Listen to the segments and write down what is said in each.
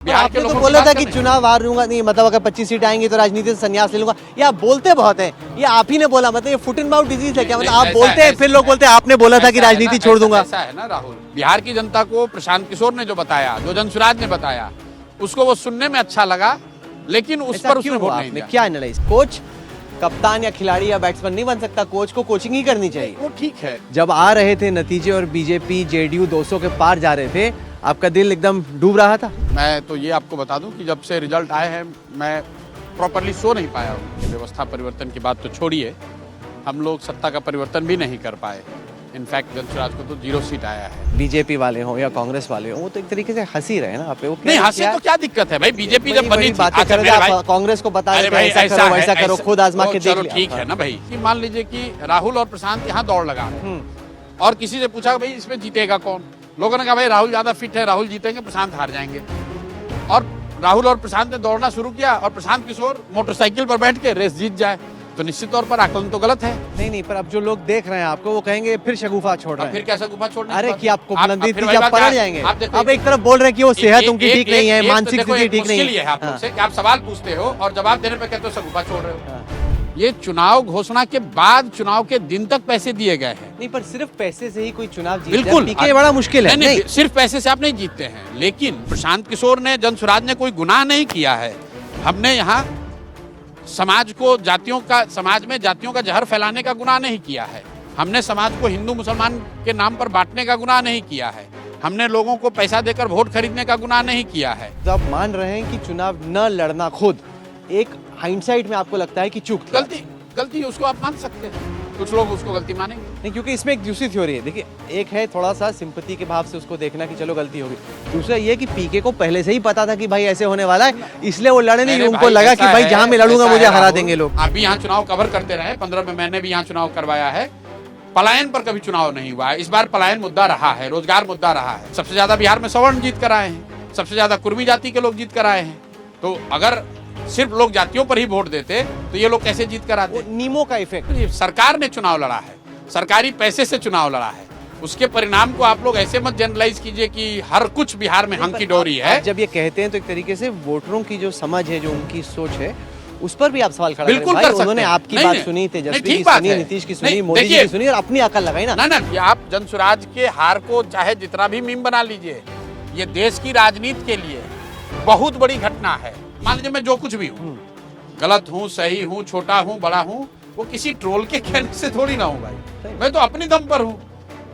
बिहार के आपने तो लोगों बोला की था बात कि कर रहे हैं। चुनाव हार लूंगा नहीं, मतलब अगर 25 सीट आएंगी तो राजनीति से संन्यास ले लूंगा। ये आप बोलते बहुत हैं, ये आप ही ने बोला, मतलब ये फुट एंड माउथ डिजीज है क्या? मतलब आप बोलते हैं फिर लोग बोलते हैं आपने बोला था कि राजनीति छोड़ दूंगा। ऐसा है ना राहुल, बिहार की जनता को प्रशांत किशोर ने जो बताया, जो जनसुराज ने बताया, उसको वो सुनने में अच्छा लगा, लेकिन उस ऐसा पर उसने क्यों वोट हुआ? नहीं आपने दिया। क्या एनालाइज? कोच कप्तान या खिलाड़ी या बैट्समैन नहीं बन सकता, कोच को कोचिंग ही करनी चाहिए। वो ठीक है। जब आ रहे थे नतीजे और बीजेपी जेडीयू 200 के पार जा रहे थे, आपका दिल एकदम डूब रहा था। मैं तो ये आपको बता दूं कि जब से रिजल्ट आए हैं मैं प्रॉपरली सो नहीं पाया हूँ। व्यवस्था परिवर्तन की बात तो छोड़िए, हम लोग सत्ता का परिवर्तन भी नहीं कर पाए। इनफैक्ट जनसुराज को तो 0 सीट आया है। बीजेपी वाले हो या कांग्रेस वाले हो, वो तो एक तरीके से हंसी रहे ना आप पे। वो नहीं, हंसी तो क्या दिक्कत है भाई, बीजेपी जब बनी थी। बातें अच्छा, कर मेरे भाई, कांग्रेस को बता अरे देते भाई ऐसा करो है, वैसा करो, ऐसा- खुद आजमा तो के देख चलो लिया। ठीक है ना भाई, कि मान लीजिए कि राहुल और प्रशांत यहाँ दौड़ लगा रहे हैं और किसी से पूछा भाई इसमें जीतेगा कौन, लोगों ने कहा भाई राहुल ज्यादा फिट है, राहुल जीतेंगे, प्रशांत हार जाएंगे। और राहुल और प्रशांत ने दौड़ना शुरू किया और प्रशांत किशोर मोटरसाइकिल पर बैठ के रेस जीत जाए, तो निश्चित तौर पर आकलन तो गलत है। नहीं, पर अब जो लोग देख रहे हैं आपको, वो कहेंगे फिर शगुफा छोड़ रहे अब फिर हैं। कैसा गुफा छोड़ने? अरे कि आपको बुलंदी थी फिर कि वही आप बात पलट है। जाएंगे। आप देखो, अब एक तरफ बोल रहे हैं कि वो सेहत उनकी ठीक नहीं है, मानसिक स्थिति ठीक नहीं है आप लोग है। से कि आप सवाल पूछते हो और जवाब देने पे कहते हो सगुफा छोड़ रहे हो। हाँ। ये चुनाव घोषणा के बाद चुनाव के दिन तक पैसे दिए गए हैं। नहीं, पर सिर्फ पैसे से ही कोई चुनाव जीतता है? बिल्कुल पीके बड़ा मुश्किल है। नहीं, सिर्फ पैसे से आप नहीं जीतते हैं, लेकिन प्रशांत किशोर ने, जनसुराज ने कोई गुनाह नहीं किया है। हमने यहाँ समाज को समाज में जातियों का जहर फैलाने का गुनाह नहीं किया है। हमने समाज को हिंदू मुसलमान के नाम पर बांटने का गुनाह नहीं किया है। हमने लोगों को पैसा देकर वोट खरीदने का गुनाह नहीं किया है। तो आप मान रहे हैं कि चुनाव न लड़ना खुद एक हाइंडसाइट में आपको लगता है कि चूक था? गलती उसको आप मान सकते हैं, कुछ लोग उसको गलती मानेंगे। नहीं, क्योंकि इसमें एक दूसरी थ्योरी है। देखिए, एक है थोड़ा सा सिंपैथी के भाव से उसको देखना कि चलो गलती होगी, दूसरा ये कि पीके को पहले से ही पता था कि भाई ऐसे होने वाला है, इसलिए वो लड़े नहीं। उनको लगा कि भाई जहां मैं लड़ूंगा मुझे हरा देंगे लोग। आप भी यहाँ चुनाव कवर करते रहे, 15 में मैंने भी यहाँ चुनाव करवाया है। पलायन पर कभी चुनाव नहीं हुआ है, इस बार पलायन मुद्दा रहा है, रोजगार मुद्दा रहा है। सबसे ज्यादा बिहार में सवर्ण जीत कर आए हैं, सबसे ज्यादा कुर्मी जाति के लोग जीत कर आए हैं। तो अगर सिर्फ लोग जातियों पर ही वोट देते तो ये लोग कैसे जीत कर आते? नीमो का इफेक्ट। सरकार ने चुनाव लड़ा है, सरकारी पैसे से चुनाव लड़ा है, उसके परिणाम को आप लोग ऐसे मत जनरलाइज कीजिए कि हर कुछ बिहार में हंकी डोरी है। आप जब ये कहते हैं तो एक तरीके से वोटरों की जो समझ है, जो उनकी सोच है, उस पर भी आप सवाल खड़ा बिल्कुल करें। कर भाई, सकते उन्होंने हैं। आपकी नहीं, बात नहीं, सुनी, नहीं, तेजस्वी ठीक की बात सुनी, है। नीतीश की सुनी, नहीं, मोदी जी देखिए, की सुनी और अपनी अकल लगाई ना। ना ये आप जनसुराज के हार को चाहे जितना भी मीम बना लीजिए, ये देश की राजनीति के लिए बहुत बड़ी घटना है। मान लीजिए मैं जो कुछ भी हूँ, गलत हूँ, सही हूँ, छोटा हूँ, बड़ा हूँ, वो किसी ट्रोल के कहने से थोड़ी ना हूँ भाई। मैं तो अपने दम पर हूँ।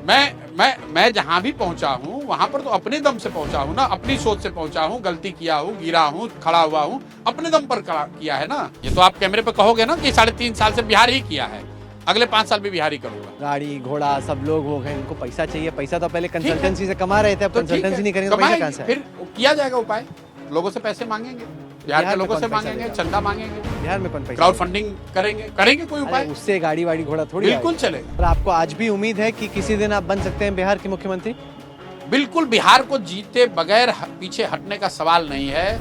मैं जहां भी पहुंचा हूं वहां पर तो अपने दम से पहुंचा हूं ना, अपनी सोच से पहुंचा हूं, गलती किया हूं, गिरा हूं, खड़ा हुआ हूं, अपने दम पर किया है ना। ये तो आप कैमरे पे कहोगे ना कि 3.5 साल से बिहार ही किया है, अगले 5 साल भी बिहार ही करूंगा। गाड़ी घोड़ा सब लोग हो गए, इनको पैसा चाहिए। पैसा तो पहले ठीक है। कंसल्टेंसी से कमा रहे थे, अब तो ठीक कंसल्टेंसी है, नहीं करेंगे तो पैसा कहां कमाएंगे, से आएगा? फिर किया जाएगा उपाय, लोगों से पैसे मांगेंगे, बिहार के में लोगों कौन से पैसा मांगेंगे, देगा? चंदा मांगेंगे, बिहार में कौन पैसा क्राउड देगा? फंडिंग करेंगे कोई अरे उपाय, उससे गाड़ी वाड़ी घोड़ा थोड़ी बिल्कुल आएगा। चलेगा। पर आपको आज भी उम्मीद है कि किसी दिन आप बन सकते हैं बिहार के मुख्यमंत्री? बिल्कुल, बिहार को जीते बगैर पीछे हटने का सवाल नहीं है।